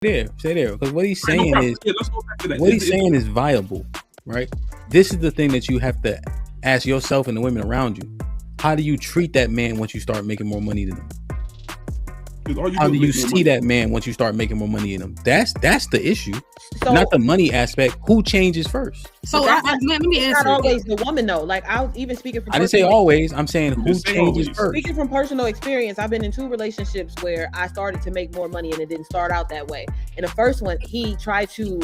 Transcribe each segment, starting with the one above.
Stay there. Because what he's saying is viable, right? This is the thing that you have to ask yourself and the women around you. How do you treat that man once you start making more money than him? How do you see that man once you start making more money in him? That's the issue, not the money aspect. Who changes first? So let me answer. Not always the woman though. Like I was even speaking from. I didn't say always. I'm saying who changes first. Speaking from personal experience, I've been in 2 relationships where I started to make more money and it didn't start out that way. In the first one, he tried to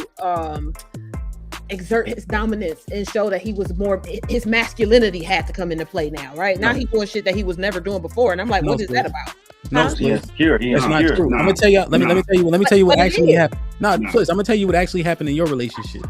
exert his dominance and show that he was more. His masculinity had to come into play now. Right now, he's doing shit that he was never doing before, and I'm like, what is that about? No, that's not true. I'm gonna tell you. Let me tell you what actually happened. Please, I'm gonna tell you what actually happened in your relationship.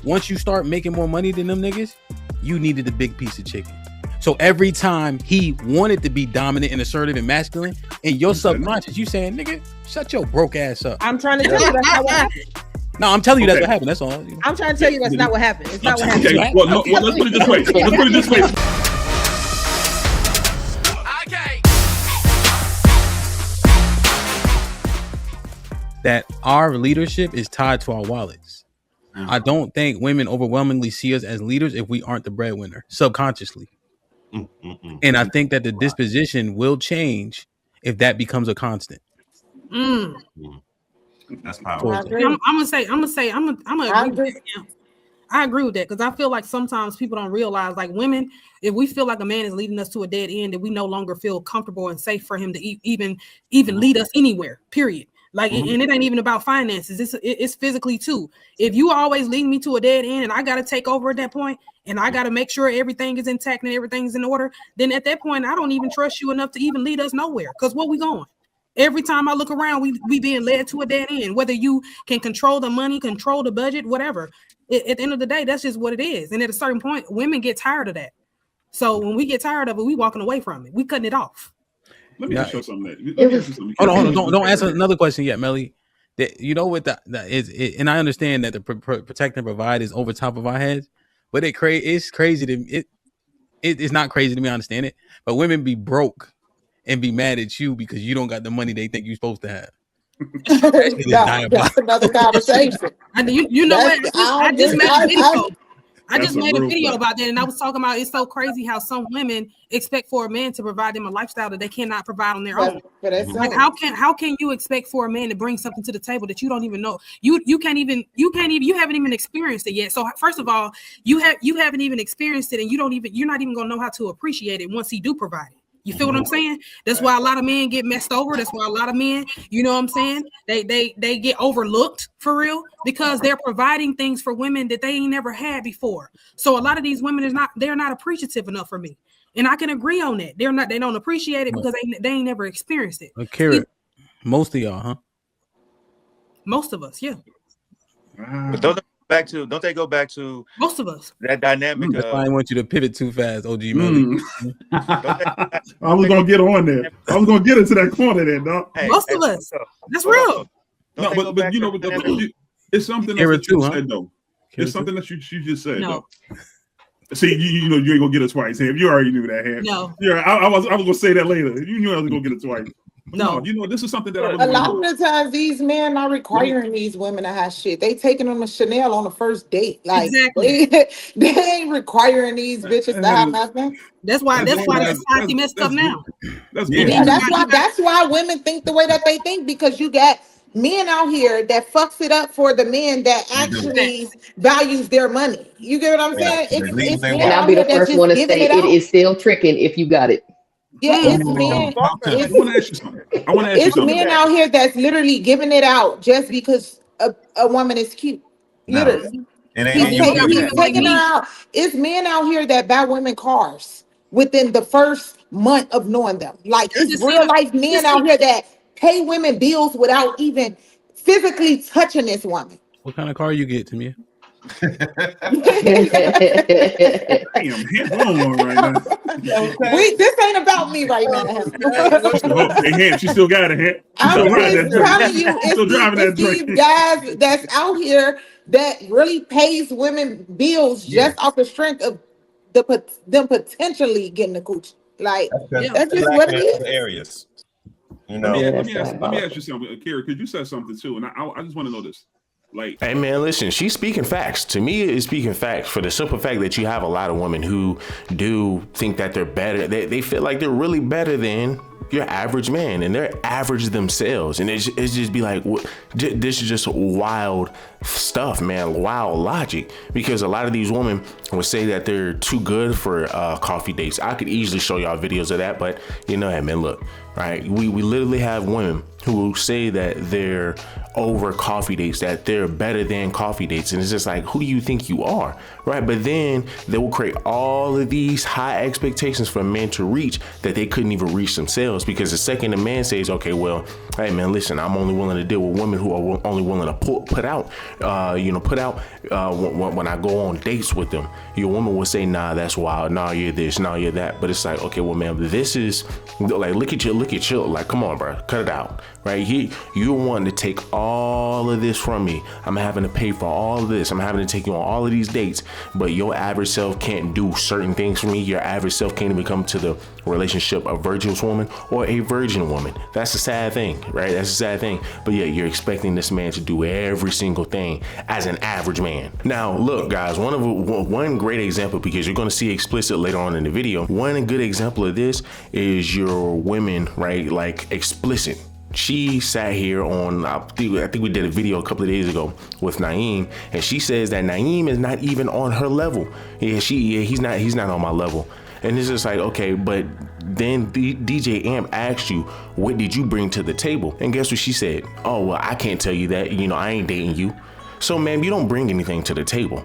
Once you start making more money than them niggas, you needed a big piece of chicken. So every time he wanted to be dominant and assertive and masculine, in your subconscious, you saying, "Nigga, shut your broke ass up." I'm trying to tell you that's not what happened. No, I'm telling you that's what happened. That's all. I'm trying to tell you that's not what happened. It's not what happened. Okay, well, no, let's put it this way. That our leadership is tied to our wallets. I don't think women overwhelmingly see us as leaders if we aren't the breadwinner subconsciously. And I think that the disposition will change if that becomes a constant. That's powerful. I'm gonna agree with that. I agree with that because I feel like sometimes people don't realize, like women, if we feel like a man is leading us to a dead end, that we no longer feel comfortable and safe for him to even lead us anywhere. Period. Like, and it ain't even about finances. It's physically too. If you always lead me to a dead end and I got to take over at that point and I got to make sure everything is intact and everything's in order, then at that point, I don't even trust you enough to even lead us nowhere. Because where we going? Every time I look around, we being led to a dead end, whether you can control the money, control the budget, whatever. At the end of the day, that's just what it is. And at a certain point, women get tired of that. So when we get tired of it, we walking away from it. We cutting it off. Let me show something. Hold on. Don't answer another question yet, Melly. You know what that is, and I understand that the protect and provide is over top of our heads, but it's crazy to it's not crazy to me. I understand it, but women be broke and be mad at you because you don't got the money they think you're supposed to have. That's another conversation. You know what? I just made a video. I just made a video about that, and I was talking about it's so crazy how some women expect for a man to provide them a lifestyle that they cannot provide on their own. Like how can you expect for a man to bring something to the table that you don't even know? You haven't even experienced it yet. So first of all, you haven't even experienced it, and you're not even gonna know how to appreciate it once he do provide it. You feel what I'm saying? That's why a lot of men get messed over. That's why a lot of men, you know what I'm saying? They get overlooked for real because they're providing things for women that they ain't never had before. So a lot of these women they're not appreciative enough for me. And I can agree on that. They don't appreciate it because they ain't never experienced it. Kara, most of y'all, huh? Most of us, yeah. But don't they go back to most of us that dynamic? I didn't want you to pivot too fast, OG Melly. I was gonna get on there. I was gonna get into that corner there, dog. Most of us. That's real. No, but you know, it's something that you said though. It's something that you just said. No. See, you know, you ain't gonna get it twice. Ham, you already knew that. Ham. No. Yeah, I was gonna say that later. You knew I was gonna get it twice. No, you know, this is something that a lot of the times these men are requiring these women to have shit. They taking them to Chanel on the first date. Like exactly. they ain't requiring these bitches to have nothing. That's why the society messed up now. That's why women think the way that they think, because you got men out here that fucks it up for the men that actually values their money. You get what I'm saying? It's and I'll be the first one to say it is still tricking if you got it. Yeah, it's men. I want to ask you something. It's men out here that's literally giving it out just because a woman is cute. Literally. He's taking her out. It's men out here that buy women cars within the first month of knowing them. Like, it's real life men out here that pay women bills without even physically touching this woman. What kind of car you get, Tamia? Damn, right now. This ain't about me right now. Hey, she still got it. I'm telling you, it's these guys that's out here that really pays women bills just off the strength of them potentially getting the coochie. Like, that's just what it is. Areas. You know, let me ask you something, Kara, because you said something too, and I just want to know this. Like, hey man, listen, she's speaking facts. To me, it's speaking facts for the simple fact that you have a lot of women who do think that they're better. They feel like they're really better than your average man, and they're average themselves. And it's just be like, this is just wild stuff, man, wild logic. Because a lot of these women would say that they're too good for coffee dates. I could easily show y'all videos of that, but you know, hey man, look, right? We literally have women who say that they're over coffee dates, that they're better than coffee dates. And it's just like, who do you think you are, right? But then they will create all of these high expectations for men to reach that they couldn't even reach themselves. Because the second a man says, okay, well, hey man, listen, I'm only willing to deal with women who are only willing to put out when I go on dates with them. Your woman will say, nah, that's wild. Nah, you're this, nah, you're that. But it's like, okay, well, man, this is like, look at you, like, come on, bro, cut it out. Right? You're wanting to take all of this from me. I'm having to pay for all of this. I'm having to take you on all of these dates, but your average self can't do certain things for me. Your average self can't even come to the relationship a virtuous woman or a virgin woman. That's a sad thing, right? That's a sad thing. But yeah, you're expecting this man to do every single thing as an average man. Now, look, guys, one great example, because you're going to see explicit later on in the video. One good example of this is your women, right? Like explicit. She sat here on, I think we did a video a couple of days ago with Naeem, and she says that Naeem is not even on her level. He's not on my level. And it's just like, okay, but then DJ Amp asked you, what did you bring to the table? And guess what she said? Oh, well, I can't tell you that. You know, I ain't dating you. So, man, you don't bring anything to the table.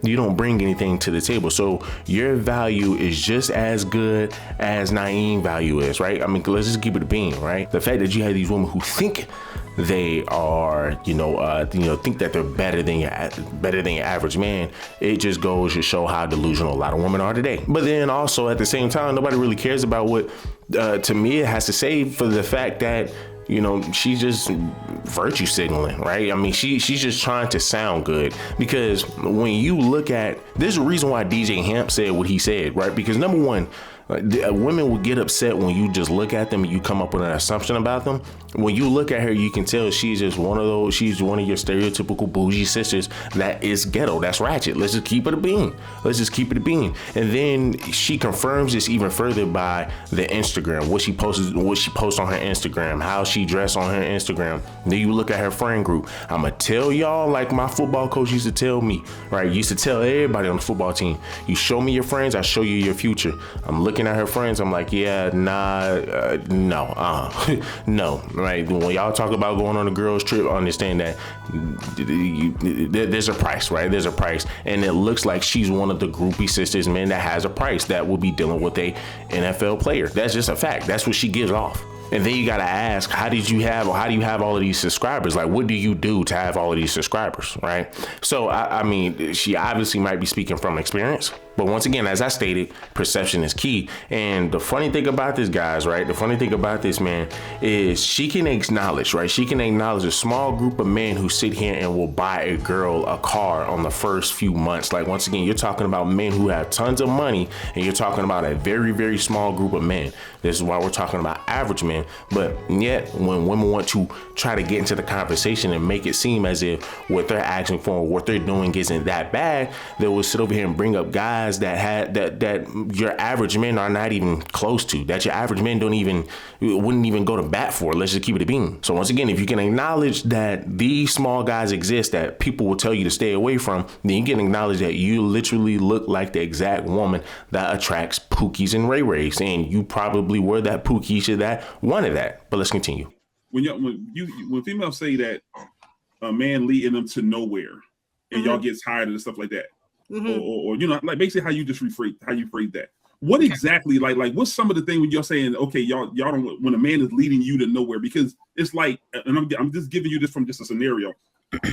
You don't bring anything to the table. So your value is just as good as Naeem's value is, right? I mean, let's just keep it a bean, right? The fact that you have these women who think they are, think that they're better than your average man, it just goes to show how delusional a lot of women are today. But then also at the same time, nobody really cares about what Tamia has to say, for the fact that, you know, she's just virtue signaling, right? I mean, she's just trying to sound good. Because when you look at, there's a reason why DJ Hamp said what he said, right? Because number one, women will get upset when you just look at them and you come up with an assumption about them. When you look at her, you can tell she's just she's one of your stereotypical bougie sisters that is ghetto, that's ratchet. Let's just keep it a bean. And then she confirms this even further by the Instagram, what she posts on her Instagram, how she dressed on her Instagram. Then you look at her friend group. I'ma tell y'all, like my football coach used to tell me, right? Used to tell everybody on the football team, you show me your friends, I show you your future. I'm looking at her friends, I'm like, yeah, nah, no. Right? When y'all talk about going on a girls trip, understand that there's a price, right? There's a price. And it looks like she's one of the groupie sisters, man, that has a price that will be dealing with a NFL player. That's just a fact. That's what she gives off. And then you got to ask, how do you have all of these subscribers? Like, what do you do to have all of these subscribers, right? So, I mean, she obviously might be speaking from experience. But once again, as I stated, perception is key. And the funny thing about this, guys, right? The funny thing about this, man, is she can acknowledge, right? She can acknowledge a small group of men who sit here and will buy a girl a car on the first few months. Like, once again, you're talking about men who have tons of money, and you're talking about a very, very small group of men. This is why we're talking about average men. But yet, when women want to try to get into the conversation and make it seem as if what they're asking for or what they're doing isn't that bad, they will sit over here and bring up guys that your average men are not even close to, that your average men wouldn't even go to bat for. Let's just keep it a bean. So once again, if you can acknowledge that these small guys exist that people will tell you to stay away from, then you can acknowledge that you literally look like the exact woman that attracts Pookies and Ray Rays, and you probably were that Pookie that wanted that. But let's continue. When females say that a man leading them to nowhere, and y'all get tired of the stuff like that. Mm-hmm. Or like basically how you phrase that. What exactly, like what's some of the thing when you're saying, okay, y'all don't, when a man is leading you to nowhere? Because it's like, and I'm just giving you this from just a scenario.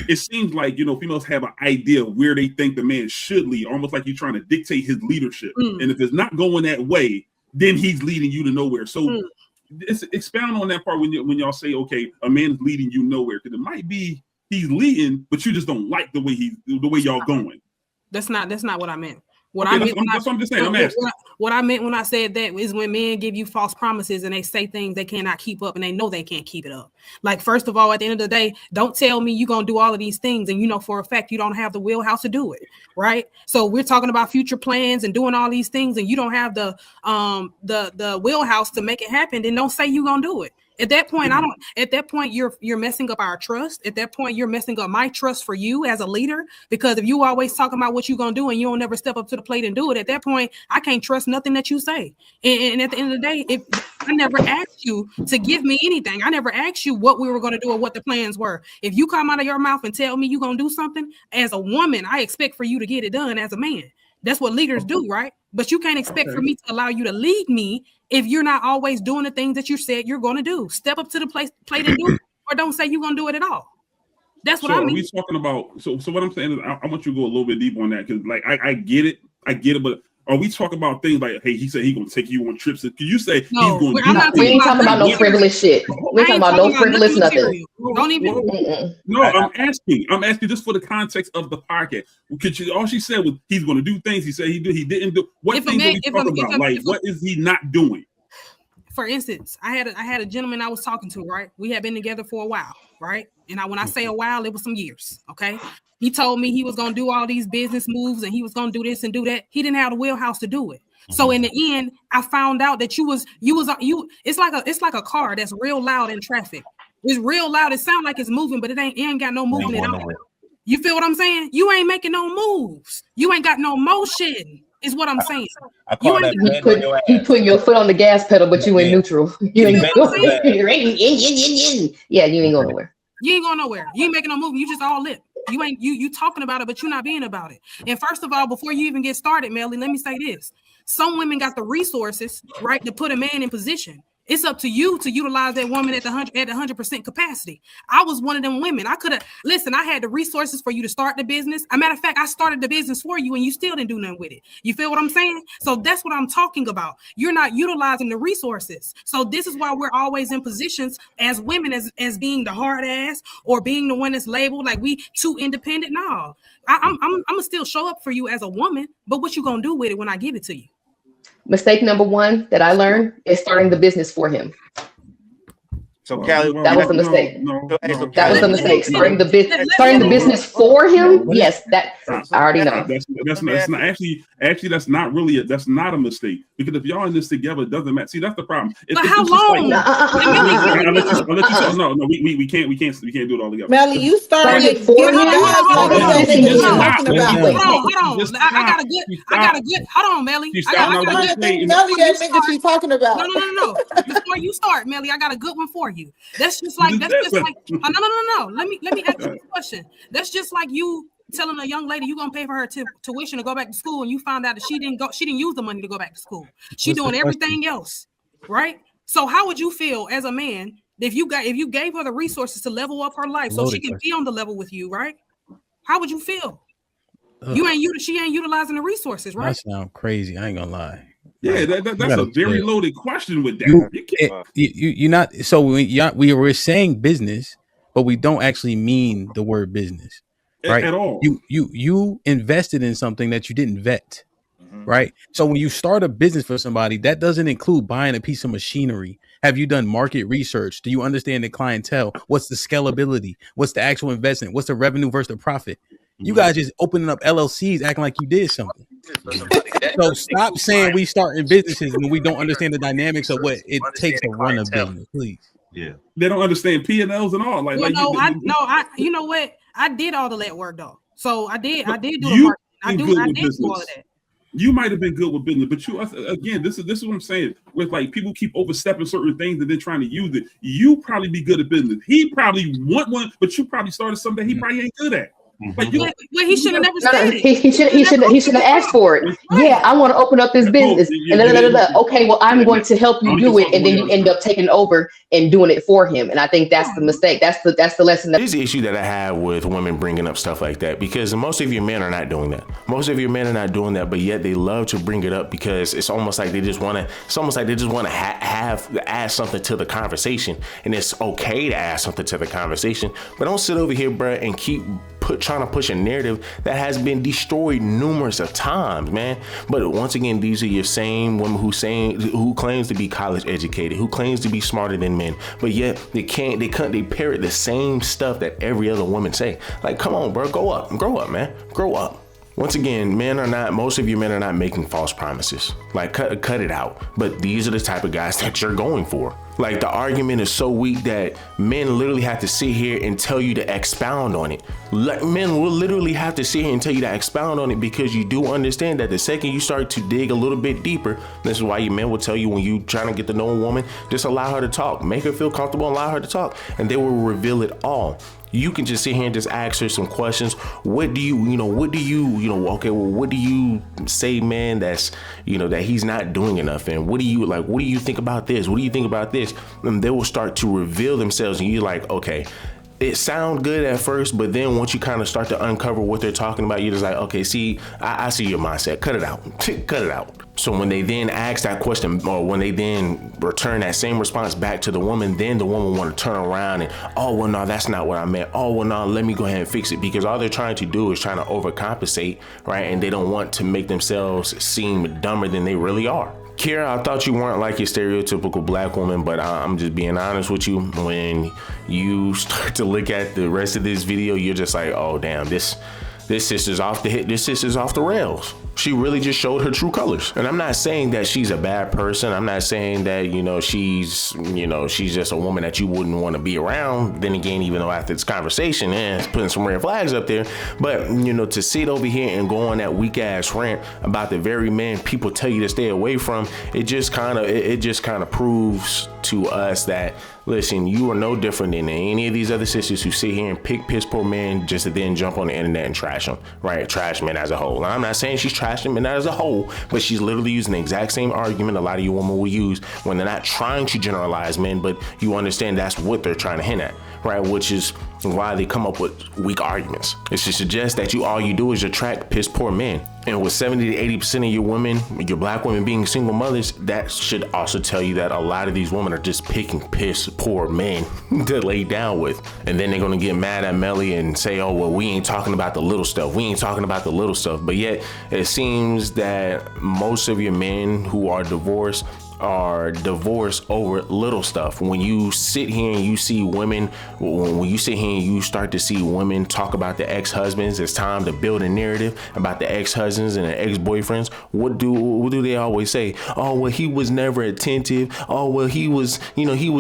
It seems like, females have an idea of where they think the man should lead, almost like you're trying to dictate his leadership. And if it's not going that way, then he's leading you to nowhere. So expound on that part when y'all say, okay, a man is leading you nowhere, because it might be he's leading, but you just don't like the way y'all going. That's not what I meant. What I meant when I said that is when men give you false promises and they say things they cannot keep up and they know they can't keep it up. Like, first of all, at the end of the day, don't tell me you're going to do all of these things and you know for a fact you don't have the wheelhouse to do it, right? So we're talking about future plans and doing all these things and you don't have the wheelhouse to make it happen, then don't say you're going to do it. At that point, you're messing up our trust. At that point, you're messing up my trust for you as a leader, because if you always talking about what you're going to do and you don't never step up to the plate and do it, at that point, I can't trust nothing that you say. And at the end of the day, if I never asked you to give me anything, I never asked you what we were going to do or what the plans were. If you come out of your mouth and tell me you're going to do something, as a woman, I expect for you to get it done as a man. That's what leaders do, right? But you can't expect for me to allow you to lead me if you're not always doing the things that you said you're going to do. Step up to the plate and do it, or don't say you're going to do it at all. That's what I mean. Are we talking about? So what I'm saying is, I want you to go a little bit deeper on that, because like I get it, but are we talking about things like, hey, he said he's going to take you on trips? Can you say no, he's going to? We ain't talking about no frivolous shit. We ain't talking about no frivolous nothing. Don't even. No, I'm asking just for the context of the podcast. All she said was he's going to do things. He said he didn't do. What things are we talking about? Like, what is he not doing? For instance, I had a gentleman I was talking to, right? We had been together for a while, right? And when I say a while, it was some years, okay? He told me he was going to do all these business moves and he was going to do this and do that. He didn't have the wheelhouse to do it. So in the end, I found out that it's like a car that's real loud in traffic. It's real loud. It sounds like it's moving, but it ain't got no movement at all. You feel what I'm saying? You ain't making no moves. You ain't got no motion, is what I'm saying. You putting your foot on the gas pedal, but you in neutral. You ain't going. Yeah, you ain't going nowhere. You ain't going nowhere. You ain't making no move. You just all lip. You talking about it, but you're not being about it. And first of all, before you even get started, Melly, let me say this. Some women got the resources, right, to put a man in position. It's up to you to utilize that woman at 100% capacity. I was one of them women. I had the resources for you to start the business. As a matter of fact, I started the business for you and you still didn't do nothing with it. You feel what I'm saying? So that's what I'm talking about. You're not utilizing the resources. So this is why we're always in positions as women as being the hard ass or being the one that's labeled like we too independent. No, I'm gonna still show up for you as a woman, but what you gonna do with it when I give it to you? Mistake number one that I learned is starting the business for him. So Callie, that was the mistake. That was the mistake. Starting the business for him. Yes, that I already know. That's not actually that's not really that's not a mistake, because if y'all in this together, it doesn't matter. See, that's the problem. But how long? No, we can't do it all together. Melly, you started for him. Hold on, Melly. Melly, that nigga she's talking about. No. Before you start, Melly, I got a good one for you. That's just like no. Let me ask you a question. That's just like you telling a young lady you're gonna pay for her tuition to go back to school, and you found out that she didn't use the money to go back to school. She doing everything else, right? So how would you feel as a man if you gave her the resources to level up her life so she can be on the level with you, right? How would you feel? She ain't utilizing the resources, right? That sounds crazy. I ain't gonna lie. Yeah, that's a very loaded question with that. You're not. So we're saying business, but we don't actually mean the word business, right? At all. You invested in something that you didn't vet, right? So when you start a business for somebody, that doesn't include buying a piece of machinery. Have you done market research? Do you understand the clientele? What's the scalability? What's the actual investment? What's the revenue versus the profit? You guys just opening up LLCs acting like you did something. So stop saying we starting businesses when we don't understand the dynamics of what it takes to run a business, please. Yeah, they don't understand P&Ls and all. You know what? I did all the that work though. So I did do the marketing. I did do all of that. You might have been good with business, but this is what I'm saying. With like people keep overstepping certain things and then trying to use it. You probably be good at business. He probably want one, but you probably started something he probably ain't good at. But he should have never said it. He should have asked for it. Right. Yeah, I want to open up this business. Okay, well, I'm going to help you do it, and then you end up taking over and doing it for him. And I think that's the mistake. That's the lesson. This is the issue that I have with women bringing up stuff like that, because most of your men are not doing that. Most of your men are not doing that, but yet they love to bring it up because it's almost like they just want to. It's almost like they just want to add something to the conversation, and it's okay to add something to the conversation, but don't sit over here, bruh, and keep trying to push a narrative that has been destroyed numerous of times, man. But once again, these are your same women who claims to be college educated, who claims to be smarter than men, but yet they parrot the same stuff that every other woman say. Like, come on, bro, grow up, man, grow up. Once again, most of you men are not making false promises. Like, cut it out. But these are the type of guys that you're going for. Like, the argument is so weak that men literally have to sit here and tell you to expound on it. Men will literally have to sit here and tell you to expound on it, because you do understand that the second you start to dig a little bit deeper, this is why your men will tell you when you trying to get to know a woman, just allow her to talk, make her feel comfortable, allow her to talk, and they will reveal it all. You can just sit here and just ask her some questions. What do you say, man, that's, that he's not doing enough? And what do you think about this? What do you think about this? And they will start to reveal themselves, and you're like, okay, it sounds good at first, but then once you kind of start to uncover what they're talking about, you're just like, okay, see, I see your mindset. Cut it out. Cut it out. So when they then ask that question, or when they then return that same response back to the woman, then the woman want to turn around and, oh, well, no, that's not what I meant. Oh, well, no, let me go ahead and fix it. Because all they're trying to do is trying to overcompensate, right? And they don't want to make themselves seem dumber than they really are. Kira, I thought you weren't like your stereotypical black woman, but I'm just being honest with you. When you start to look at the rest of this video, you're just like, oh, damn, this sister's off the rails. She really just showed her true colors. And I'm not saying that she's a bad person. I'm not saying that, she's just a woman that you wouldn't want to be around. Then again, even though after this conversation, it's putting some red flags up there. But, to sit over here and go on that weak ass rant about the very man people tell you to stay away from, it just kind of proves to us that, listen, you are no different than any of these other sisters who sit here and pick piss poor men just to then jump on the internet and trash them, right? Trash men as a whole. Now, I'm not saying she's trashing men as a whole, but she's literally using the exact same argument a lot of you women will use when they're not trying to generalize men, but you understand that's what they're trying to hint at, right? Which is why they come up with weak arguments. It's to suggest that all you do is attract piss poor men. And with 70 to 80% of your women, your black women being single mothers, that should also tell you that a lot of these women are just picking piss poor men to lay down with. And then they're going to get mad at Melly and say, oh, well, we ain't talking about the little stuff. We ain't talking about the little stuff. But yet it seems that most of your men who are divorced over little stuff. When you sit here and you see women, when you sit here and you start to see women talk about the ex-husbands, it's time to build a narrative about the ex-husbands and the ex-boyfriends. What do they always say? Oh, well, he was never attentive. Oh, well, he was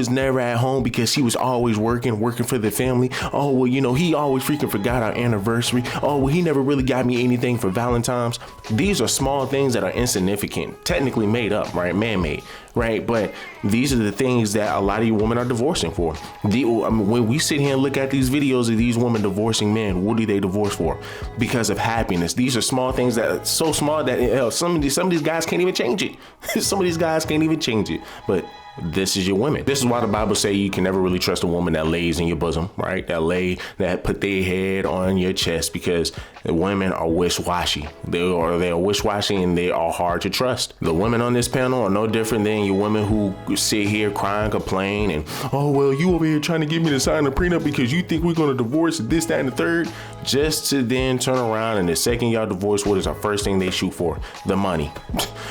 never at home because he was always working for the family. Oh, well, he always freaking forgot our anniversary. Oh, well, he never really got me anything for Valentine's. These are small things that are insignificant, technically made up, right? Man-made. Right, but these are the things that a lot of you women are divorcing for. When we sit here and look at these videos of these women divorcing men, what do they divorce for? Because of happiness. These are small things that are so small that some of these guys can't even change it. Some of these guys can't even change it. But this is your women. This is why the Bible say you can never really trust a woman that lays in your bosom, right? That put their head on your chest, because the women are wish-washy. They're wish-washy, and they are hard to trust. The women on this panel are no different than your women who sit here crying, complain, and, oh, well, you over here trying to get me to sign a prenup because you think we're going to divorce this, that, and the third, just to then turn around and the second y'all divorce, what is the first thing they shoot for? The money.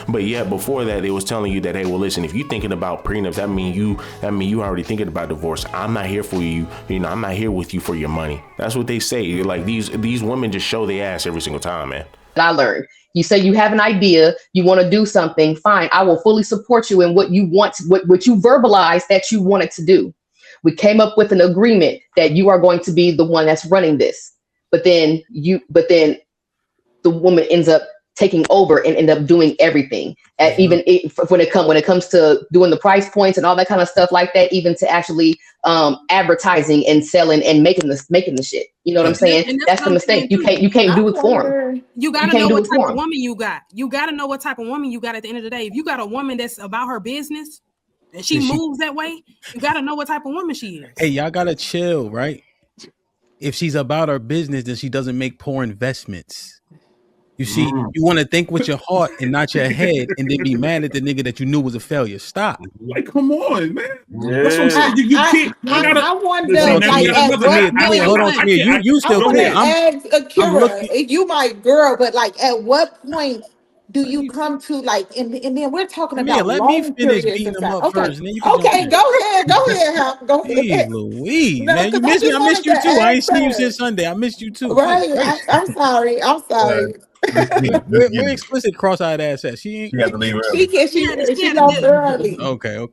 But yet before that, they was telling you that, hey, well, listen, if you're thinking about prenups, that mean you already thinking about divorce. I'm not here for you. I'm not here with you for your money. That's what they say. Like, these women just show their ass every single time, man. I learned. You say you have an idea, you want to do something, fine. I will fully support you in what you want, what you verbalize that you wanted to do. We came up with an agreement that you are going to be the one that's running this. But then the woman ends up taking over and end up doing everything. Even when it comes to doing the price points and all that kind of stuff like that, even to actually advertising and selling and making the shit. You know what I'm saying? That's the mistake. You can't do it for them. You gotta know what type of woman you got. You gotta know what type of woman you got at the end of the day. If you got a woman that's about her business and she moves that way, you gotta know what type of woman she is. Hey, y'all gotta chill, right? If she's about her business, then she doesn't make poor investments. You see, you want to think with your heart and not your head, and then be mad at the nigga that you knew was a failure. Stop. Like, come on, man. Yeah. That's what I'm saying. You can't. I wonder, Hold like, on, Tamia. You still I clear. ask Akira, you my girl, but like, at what point do you come to like, and then we're talking about let long me finish periods beating of them time. up Okay, first, and then you can okay, go ahead, Hal. Go Jeez ahead. Louise, No, man, you 'cause I missed me. just I missed wanted you to too. I ain't ask seen you her. since Sunday. I missed you too. Right, I'm sorry. Where explicit cross-eyed ass at? She ain't. She has to leave early. She left early. Okay.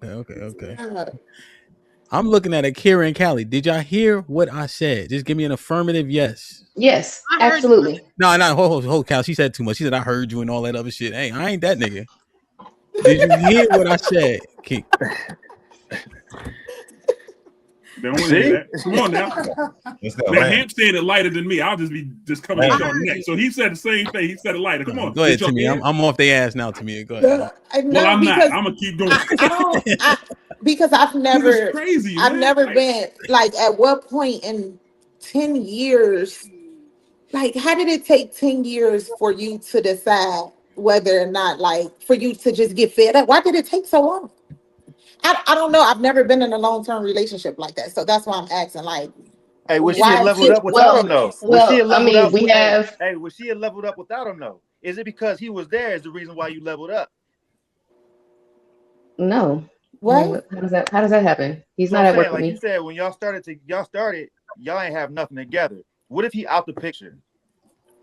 I'm looking at Akira and Callie. Did y'all hear what I said? Just give me an affirmative yes. Yes, absolutely. No, hold, Cal. She said too much. She said I heard you and all that other shit. Hey, I ain't that nigga. Did you hear what I said, Keith? They don't want to hear that. Come on now. Man, Hamp said it lighter than me. I'll just coming at y'all next. So he said the same thing. He said it lighter. Come on. Go ahead, Tamia. I'm off their ass now, Tamia. Go ahead. Well, I'm not. I'm gonna keep going. Because I've never, crazy, I've never been like, at what point in 10 years, like, how did it take 10 years for you to decide whether or not, like, for you to just get fed up? Why did it take so long? I don't know. I've never been in a long-term relationship like that. So that's why I'm asking, like, hey, was she leveled up without him though? Was she leveled up without him though? Is it because he was there is the reason why you leveled up? No. What? How does that happen? He's not at work with me. You said when y'all started, y'all ain't have nothing together. What if he out the picture?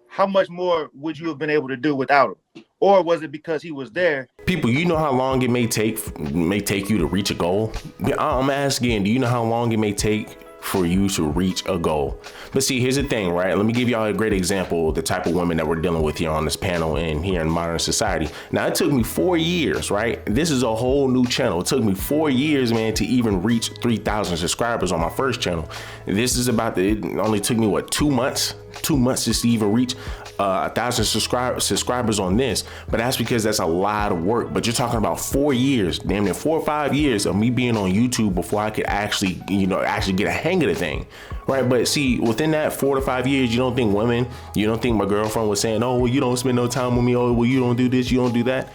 How much more would you have been able to do without him? Or was it because he was there? People, you know how long it may take you to reach a goal? I'm asking, do you know how long it may take for you to reach a goal? But see, here's the thing, right? Let me give y'all a great example of the type of women that we're dealing with here on this panel and here in modern society. Now, it took me 4 years, right? This is a whole new channel. It took me 4 years, man, to even reach 3,000 subscribers on my first channel. This is it only took me, 2 months? 2 months just to even reach 1,000 subscribers on this. But that's because that's a lot of work. But you're talking about 4 years, damn near 4 or 5 years of me being on YouTube before I could actually get a hang of the thing, right? But see, within that 4 to 5 years, you don't think my girlfriend was saying, oh, well, you don't spend no time with me, oh, well, you don't do this, you don't do that.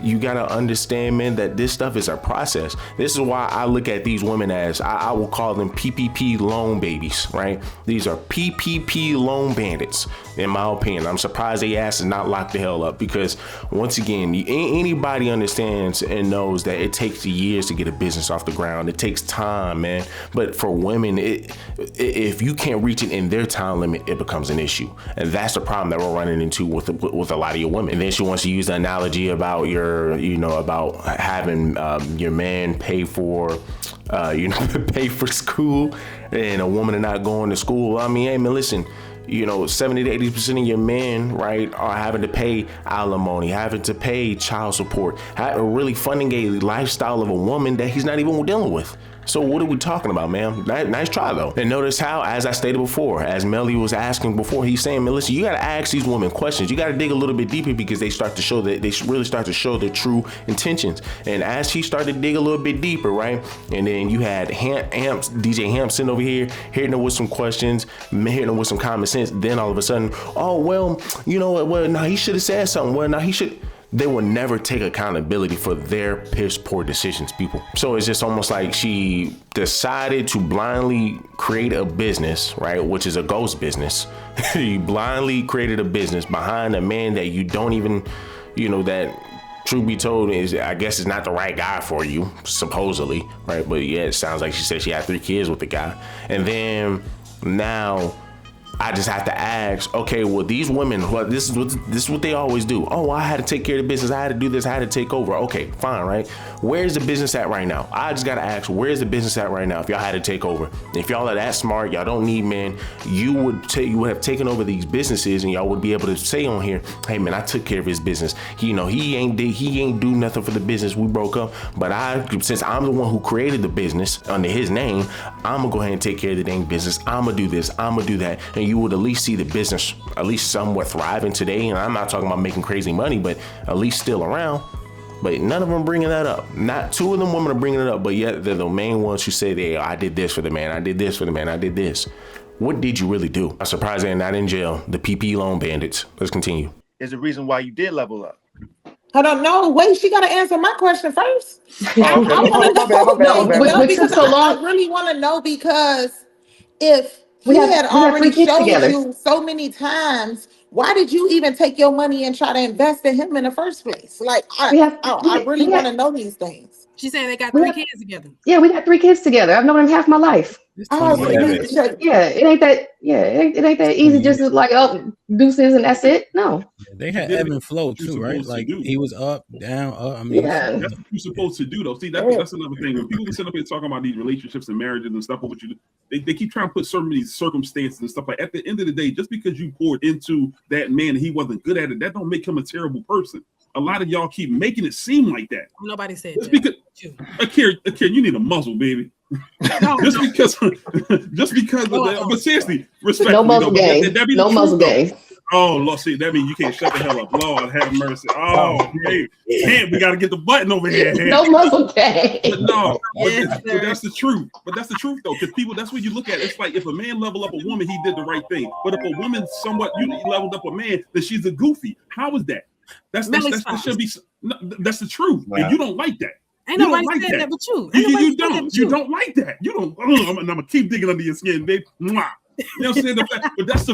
You gotta understand, man, that this stuff is a process. This is why I look at these women as I will call them PPP loan babies, right? These are PPP loan bandits, in my opinion. I'm surprised they ass is not locked the hell up, because once again, anybody understands and knows that it takes years to get a business off the ground. It takes time, man. But for women, if you can't reach it in their time limit, it becomes an issue, and that's the problem that we're running into with a lot of your women. And then she wants to use the analogy about about having your man pay for pay for school and a woman not going to school. I mean, hey man, listen, 70 to 80% of your men, right, are having to pay alimony, having to pay child support, really funding a lifestyle of a woman that he's not even dealing with. So what are we talking about, man? Nice try, though. And notice how, as I stated before, as Melly was asking before, he's saying, man, listen, you got to ask these women questions. You got to dig a little bit deeper, because they really start to show their true intentions. And as she started to dig a little bit deeper, right? And then you had DJ Hamp sitting over here, hitting her with some questions, hitting her with some common sense. Then all of a sudden, oh, well, you know what? Well, now he should have said something. Well, now he should. They will never take accountability for their piss poor decisions, people. So it's just almost like she decided to blindly create a business, right? Which is a ghost business. You blindly created a business behind a man that you don't even, that truth be told I guess is not the right guy for you, supposedly, right? But yeah, it sounds like she said she had 3 kids with the guy. And then now I just have to ask, okay, well, these women, well, this is what they always do. Oh, well, I had to take care of the business. I had to do this. I had to take over. Okay, fine, right? Where's the business at right now? I just got to ask, where's the business at right now if y'all had to take over? If y'all are that smart, y'all don't need men, you would have taken over these businesses, and y'all would be able to say on here, hey, man, I took care of his business. He ain't do nothing for the business. We broke up. But since I'm the one who created the business under his name, I'm going to go ahead and take care of the dang business. I'm going to do this. I'm going to do that. And you would at least see the business at least somewhat thriving today. And I'm not talking about making crazy money, but at least still around. But none of them bringing that up. Not 2 of them women are bringing it up, but yet they're the main ones who say, I did this for the man. I did this for the man. I did this. What did you really do? I'm surprised they're not in jail. The PP loan bandits. Let's continue. is the reason why you did level up. I don't know. Wait, she got to answer my question first. I really want to know because if he had already showed you so many times, why did you even take your money and try to invest in him in the first place? Like, I really want to know these things. She's saying they got 3 kids together. Yeah, we got 3 kids together. I've known him half my life. Yeah, it ain't that. Yeah, it ain't that easy. Just like deuces and that's it. No, they had ebb and flow too, right? Like he was up, down, up. I mean, that's what you're supposed to do, though. See, that's another thing. When people sit up here talking about these relationships and marriages and stuff, what you do, they keep trying to put so many circumstances and stuff. Like at the end of the day, just because you poured into that man and he wasn't good at it, that don't make him a terrible person. A lot of y'all keep making it seem like that. Nobody said that. Because Akira, you need a muzzle, baby. just because but seriously, respect. No muzzle game. No muzzle game. Oh, Lord, see, that means you can't shut the hell up. Lord, have mercy. Oh, hey, we got to get the button over here. No muzzle game. But that's the truth. But that's the truth, though, because people, that's what you look at. It's like if a man level up a woman, he did the right thing. But if a woman somewhat you leveled up a man, then she's a goofy. How is that? That should be. That's the truth. Wow. And you don't like that. Ain't nobody saying that but you. You don't like that. You don't. I'm gonna keep digging under your skin, babe. Mwah. You know what I'm saying? But that's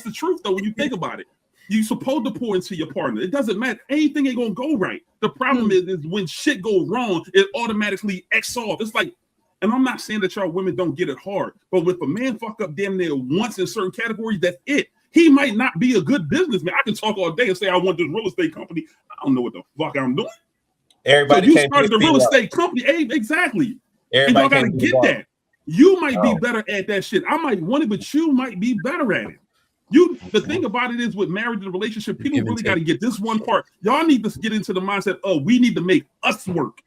the truth, though. When you think about it, you're supposed to pour into your partner. It doesn't matter. Anything ain't gonna go right. The problem is when shit goes wrong, it automatically X off. It's like, and I'm not saying that y'all women don't get it hard, but if a man fuck up damn near once in certain categories, that's it. He might not be a good businessman. I can talk all day and say I want this real estate company. I don't know what the fuck I'm doing. Everybody, so you started a real estate company. Hey, exactly. And y'all gotta get that. You might be better at that shit. I might want it, but you might be better at it. The thing about it is with marriage and relationship, people really got to get this one part. Y'all need to get into the mindset, we need to make us work.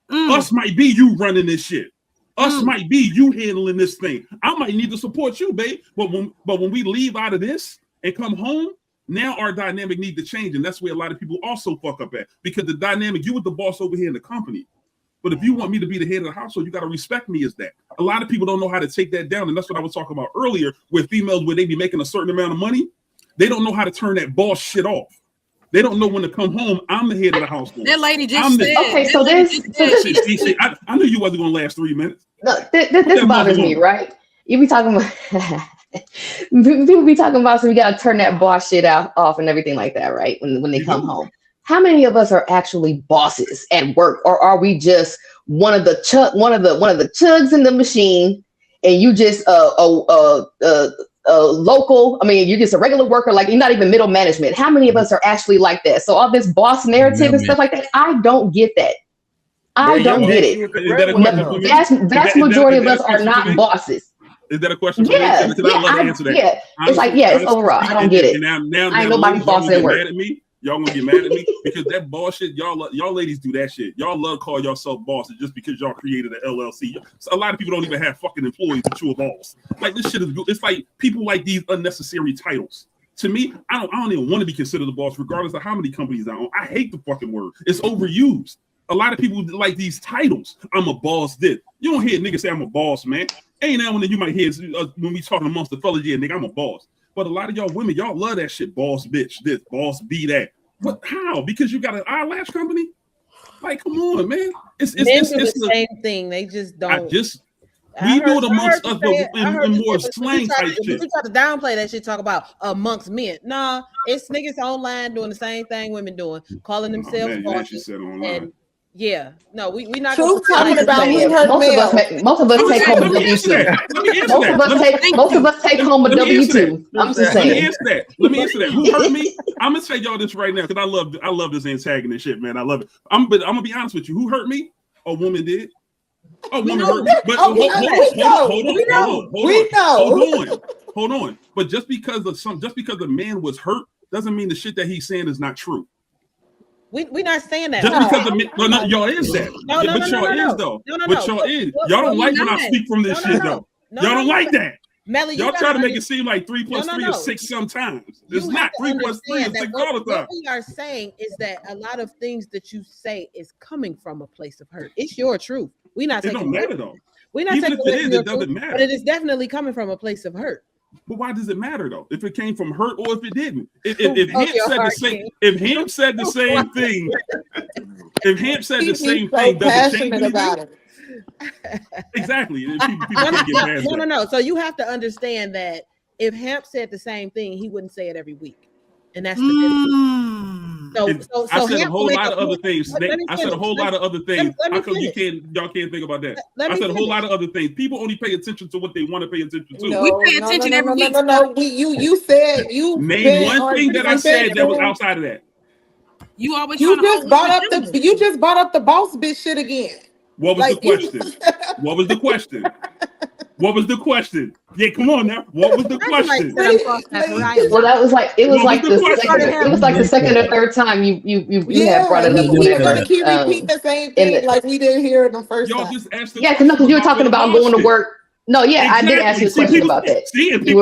Us might be you running this shit. Us might be you handling this thing. I might need to support you, babe. But when we leave out of this and come home, now our dynamic need to change. And that's where a lot of people also fuck up at. Because the dynamic, you were the boss over here in the company. But if you want me to be the head of the household, you got to respect me as that. A lot of people don't know how to take that down. And that's what I was talking about earlier with females where they be making a certain amount of money. They don't know how to turn that boss shit off. They don't know when to come home. I'm the head of the household. That lady just said. Okay, so this. I knew you wasn't going to last 3 minutes. No, this bothers me, right? You be talking about people be talking about, so we got to turn that boss shit off and everything like that, right? When they come home. How many of us are actually bosses at work, or are we just one of the chugs in the machine, and you just local? I mean, you're just a regular worker, like you're not even middle management. How many of us are actually like that? So all this boss narrative and stuff like that, I don't get that. I don't get it. The vast majority of us are not bosses. Is that a question? Yeah, I'd love to answer that. Yeah, it's like, it's overall. I don't get it. I ain't nobody's boss at work. Y'all gonna get mad at me because that bullshit, y'all ladies do that shit. Y'all love call yourself bosses just because y'all created an LLC. So a lot of people don't even have fucking employees, but you a boss. Like this shit is good. It's like people like these unnecessary titles. To me, I don't even want to be considered a boss, regardless of how many companies I own. I hate the fucking word. It's overused. A lot of people like these titles. I'm a boss. This. You don't hear niggas say I'm a boss, man. Ain't that when you might hear when we talking amongst the fellas, yeah, nigga, I'm a boss. But a lot of y'all women, y'all love that shit. Boss bitch, this, boss be that. What? How? Because you got an eyelash company? Like, come on, man. It's the same thing. They just don't. We do it amongst us in more slang type shit. You try to downplay that shit, talk about amongst men. Nah, it's niggas online doing the same thing women doing, calling themselves bosses. And yeah, no, we not talking about most of us take home a W2. Most of us take home a W2. I'm just saying. Let me answer that. Who hurt me? I'm gonna tell y'all this right now because I love this antagonist shit, man. I love it. I'm gonna be honest with you. Who hurt me? A woman did. A woman hurt me. But hold on. But just because a man was hurt doesn't mean the shit that he's saying is not true. We're not saying that. Just because y'all is that. But y'all is though. But y'all is. Y'all don't like when I speak from this shit though. Y'all don't like that. Melly, y'all try to make it seem like 3 + 3 is 6 sometimes. It's not 3 + 3 is 6 all the time. What we are saying is that a lot of things that you say is coming from a place of hurt. It's your truth. We're not taking it. It don't matter though. We're not taking it doesn't matter. But it is definitely coming from a place of hurt. But why does it matter though? If it came from hurt or if it didn't? If Hamp said the same thing, if Hamp said the same thing, does it change anything? About it. Exactly. People can't get past that. No. So you have to understand that if Hamp said the same thing, he wouldn't say it every week. And that's the difference. So I said a whole lot of other things. I said a whole lot of other things. How come y'all can't think about that? I said a whole lot of other things. People only pay attention to what they want to pay attention to. We pay attention every week. No. You said you name one thing that I said that was outside of that. You always just brought up the boss bitch shit again. What was the question? What was the question? What was the question? Yeah, come on now. What was the question? Well, that was like it was like the second or third time you had brought it up. We're gonna keep repeating the same thing like we didn't hear it the first time. Just asked because you were talking about going to work. No, I did ask you a question about that. You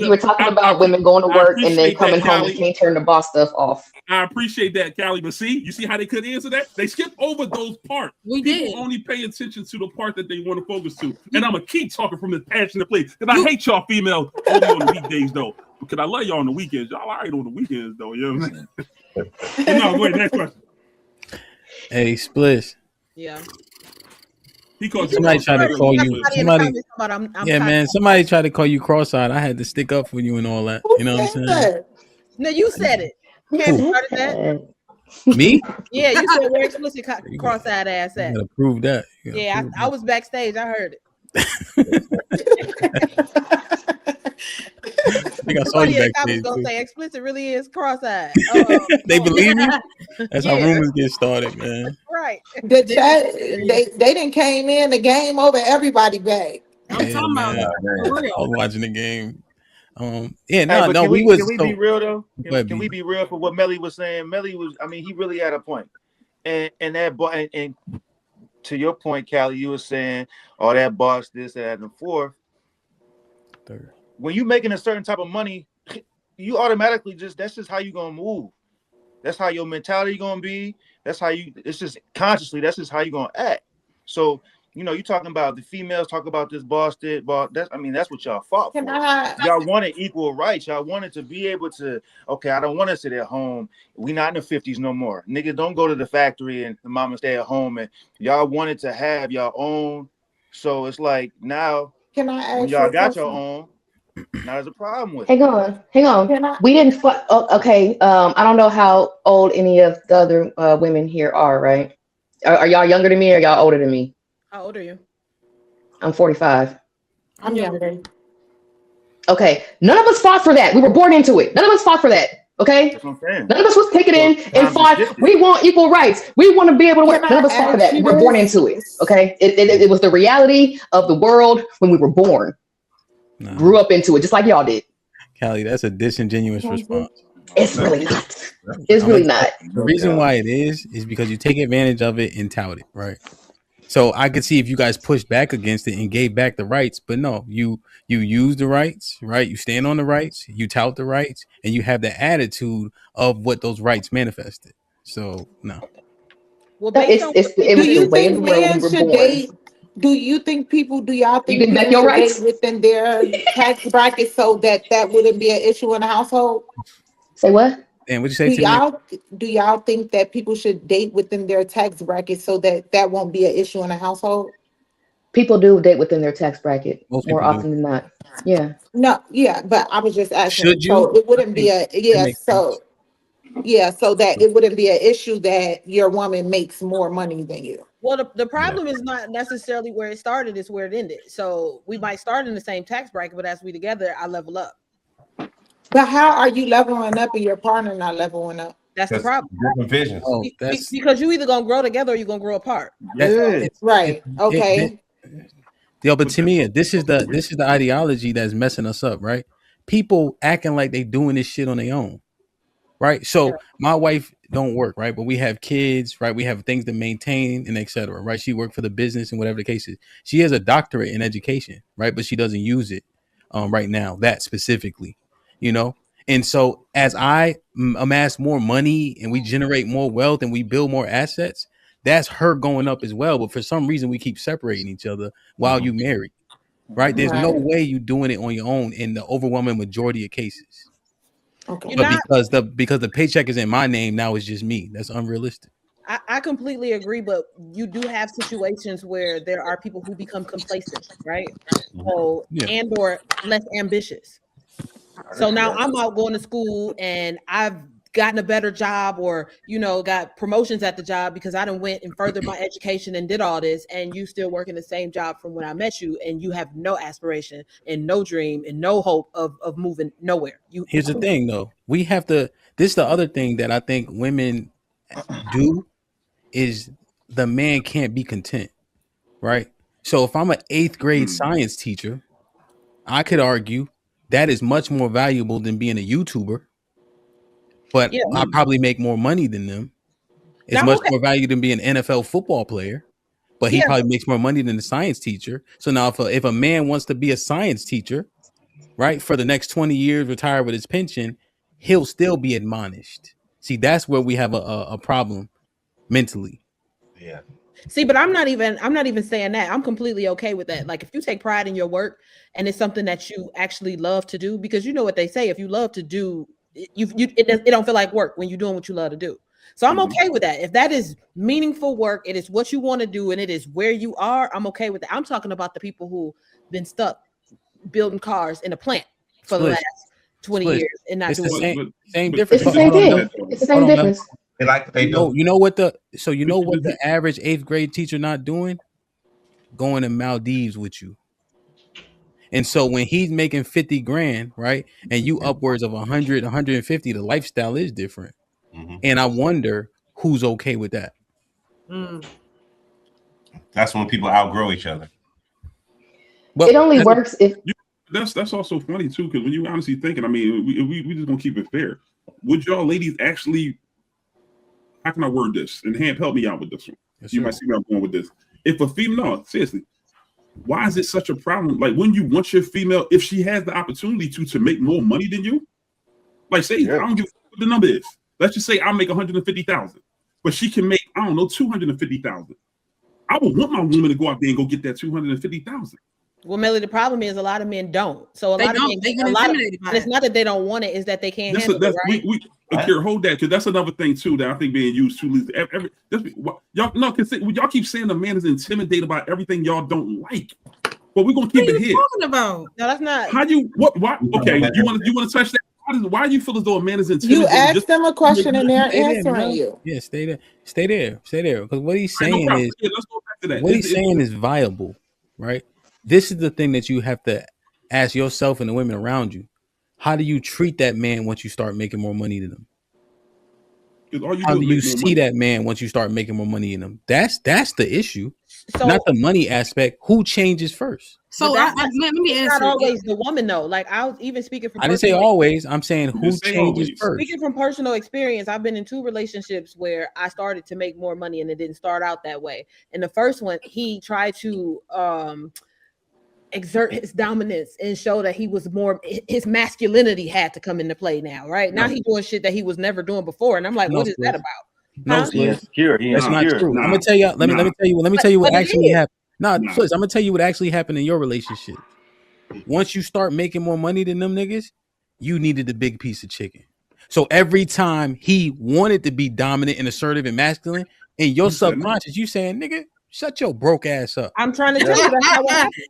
were talking about women going to work and then coming home and can't turn the boss stuff off. I appreciate that, Callie. But you see how they couldn't answer that? They skipped over those parts. People only pay attention to the part that they want to focus to. And I'm going to keep talking from this passionate place. Because I hate y'all females only on the weekdays, though. Because I love y'all on the weekends. Y'all all right on the weekends, though. You know what I'm saying? No, wait, next question. Hey, Splish. Yeah. Somebody tried to call you. Somebody tried to call you cross-eyed. I had to stick up for you and all that. You know what I'm saying? No, you said it. Can't started that. Me? Yeah, you said where explicit cross-eyed ass at. You gotta prove that. Yeah, I was backstage. I heard it. I think I saw you backstage. I was gonna say explicit really is cross-eyed. They believe me. That's how rumors get started, man. Right. The chat, they didn't came in the game over everybody bag. I'm talking about for real. I was watching the game. Can we be real though? Can we be real for what Melly was saying? Melly was, he really had a point. And that boy, and to your point, Callie, you were saying, oh, that boss, this, that, and the fourth. When you making a certain type of money, you automatically that's just how you gonna move. That's how your mentality gonna be. That's how it's just consciously, that's just how you gonna act. So, you talking about the females talk about this boss. That's what y'all fought for. Y'all wanted equal rights. Y'all wanted to be able to, okay, I don't want to sit at home. We not in the 50s no more. Niggas don't go to the factory and the mama stay at home. And y'all wanted to have your own. So it's like now, can I ask when y'all got your own, now there's a problem with Hang on. We didn't okay. I don't know how old any of the other women here are, right? Are y'all younger than me or y'all older than me? How old are you? I'm 45. I'm younger. Okay. None of us fought for that. We were born into it. None of us fought for that. Okay. That's what I'm saying. None of us was taken in and fought. We want equal rights. We want to be able to work. None of us fought for that. We were born into it. Okay. It was the reality of the world when we were born. No. Grew up into it just like y'all did. Callie, that's a disingenuous response. It's really not. It's really not. The reason why it is because you take advantage of it and tout it, right? So I could see if you guys pushed back against it and gave back the rights, but no, you use the rights, right? You stand on the rights, you tout the rights, and you have the attitude of what those rights manifested. So no. Well, it was the way of the world we were born. Do you think people? Do y'all think you can back your rights within their tax bracket so that wouldn't be an issue in the household? Say what? And what you say? Do y'all think that people should date within their tax bracket so that won't be an issue in a household? People do date within their tax bracket more often than not. Yeah. No. Yeah, but I was just asking. Should you? So it wouldn't be so that it wouldn't be an issue that your woman makes more money than you. Well, the problem is not necessarily where it started; it's where it ended. So we might start in the same tax bracket, but as we together, I level up. But how are you leveling up and your partner not leveling up? That's the problem. Different visions. Oh, because you either gonna grow together or you're gonna grow apart. Right. Okay. But to me, this is the ideology that's messing us up, right? People acting like they doing this shit on their own, right? So my wife don't work, right? But we have kids, right? We have things to maintain and etc. Right? She worked for the business and whatever the case is. She has a doctorate in education, right? But she doesn't use it right now. That specifically. And so as I amass more money and we generate more wealth and we build more assets, that's her going up as well. But for some reason, we keep separating each other while you married. right? There's no way you doing it on your own in the overwhelming majority of cases. Okay. But because the paycheck is in my name, now it's just me. That's unrealistic. I completely agree, but you do have situations where there are people who become complacent, right? So and or less ambitious. So now I'm out going to school and I've gotten a better job, or got promotions at the job because I done went and furthered my education and did all this, and you still working the same job from when I met you, and you have no aspiration and no dream and no hope of moving nowhere. Here's the thing though. We have to, this is the other thing that I think women do, is the man can't be content, right? So if I'm an 8th grade science teacher, I could argue that is much more valuable than being a YouTuber. But I probably make more money than them. It's much more value than being an NFL football player, but he probably makes more money than the science teacher. So now if a man wants to be a science teacher, right, for the next 20 years, retire with his pension, he'll still be admonished. See, that's where we have a problem mentally. Yeah. See, but I'm not even saying that. I'm completely okay with that. Like if you take pride in your work and it's something that you actually love to do, because you know what they say, if you love to do, it don't feel like work when you're doing what you love to do. So I'm okay with that. If that is meaningful work, it is what you want to do, and it is where you are, I'm okay with that. I'm talking about the people who been stuck building cars in a plant for the last 20 years and not doing the same difference. It's the same thing. It's the same difference. They like what they do. You know what the average 8th grade teacher not doing? Going to Maldives with you. And so when he's making 50 grand, right, and you upwards of 100, 150, the lifestyle is different. And I wonder who's okay with that. That's when people outgrow each other. But it only works if that's also funny too, because when you honestly thinking, I mean, we just gonna keep it fair. Would y'all ladies actually? How can I word this? And help me out with this one. Yes, you might see where I'm going with this. If a female, no, seriously. Why is it such a problem? Like when you want your female, if she has the opportunity to make more money than you, like say, I don't give what the number is. Let's just say I make 150,000, but she can make, I don't know, 250,000. I would want my woman to go out there and go get that 250,000. Well, Melly, the problem is a lot of men don't. So they get intimidated by it. It's not that they don't want it; it's that they can't handle it. Right? Akira, hold that, because that's another thing too that I think being used too. Y'all keep saying the man is intimidated by everything y'all don't like, but we're gonna keep it here. Talking about? No, that's not. How you what? Why? Okay, you want to touch that? Why do you feel as though a man is intimidated? You ask them a question and they're answering you. Yeah, stay there. Because what he's saying is, let's go back to that. What he's saying is viable, right? This is the thing that you have to ask yourself and the women around you. How do you treat that man once you start making more money than them? How do you see that man once you start making more money than them? That's the issue, not the money aspect. Who changes first? So let me answer. Not always the woman though. Like I was even speaking from. I didn't say always. I'm saying who changes first. Speaking from personal experience, I've been in 2 relationships where I started to make more money and it didn't start out that way. In the first one, he tried to exert his dominance and show that he was more, his masculinity had to come into play now, right? Now he's doing shit that he was never doing before. And I'm like, what is that about? That's not true. I'm gonna tell you, let me tell you what actually happened. I'm gonna tell you what actually happened in your relationship. Once you start making more money than them niggas, you needed the big piece of chicken. So every time he wanted to be dominant and assertive and masculine, in your subconscious, you saying, nigga, shut your broke ass up. I'm trying to tell you that's not what happened.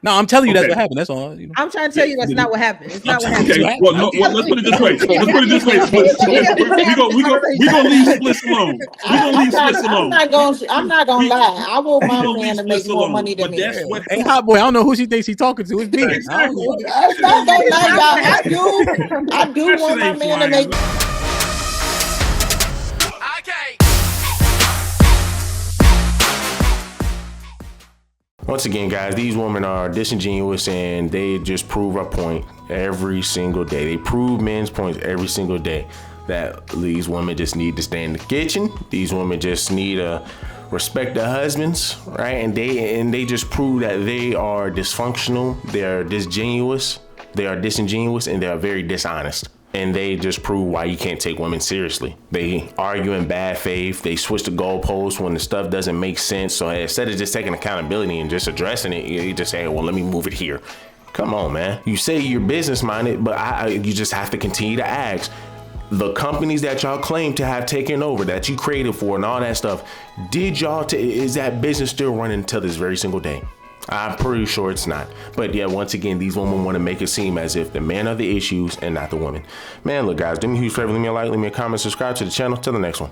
No, I'm telling you that's what happened. That's all. You know? I'm trying to tell you that's not what happened. It's not what happened. Okay. Well, let's put it this way. We're gonna leave splits alone. I'm not gonna lie. I want my man to make more money than me. Hey, hot boy, I don't know who she thinks he's talking to. It's me. I do want my man to make. Once again, guys, these women are disingenuous and they just prove our point every single day. They prove men's points every single day that these women just need to stay in the kitchen. These women just need to respect their husbands, right? And they just prove that they are dysfunctional, they are disingenuous, and they are very dishonest. And they just prove why you can't take women seriously. They argue in bad faith. They switch the goalposts when the stuff doesn't make sense. So instead of just taking accountability and just addressing it, you just say, well, let me move it here. Come on, man. You say you're business minded, but you just have to continue to ask. The companies that y'all claim to have taken over, that you created for and all that stuff, is that business still running until this very single day? I'm pretty sure it's not. But yeah, once again, these women want to make it seem as if the men are the issues and not the women. Man, look, guys, do me a huge favor. Leave me a like, leave me a comment, subscribe to the channel. Till the next one.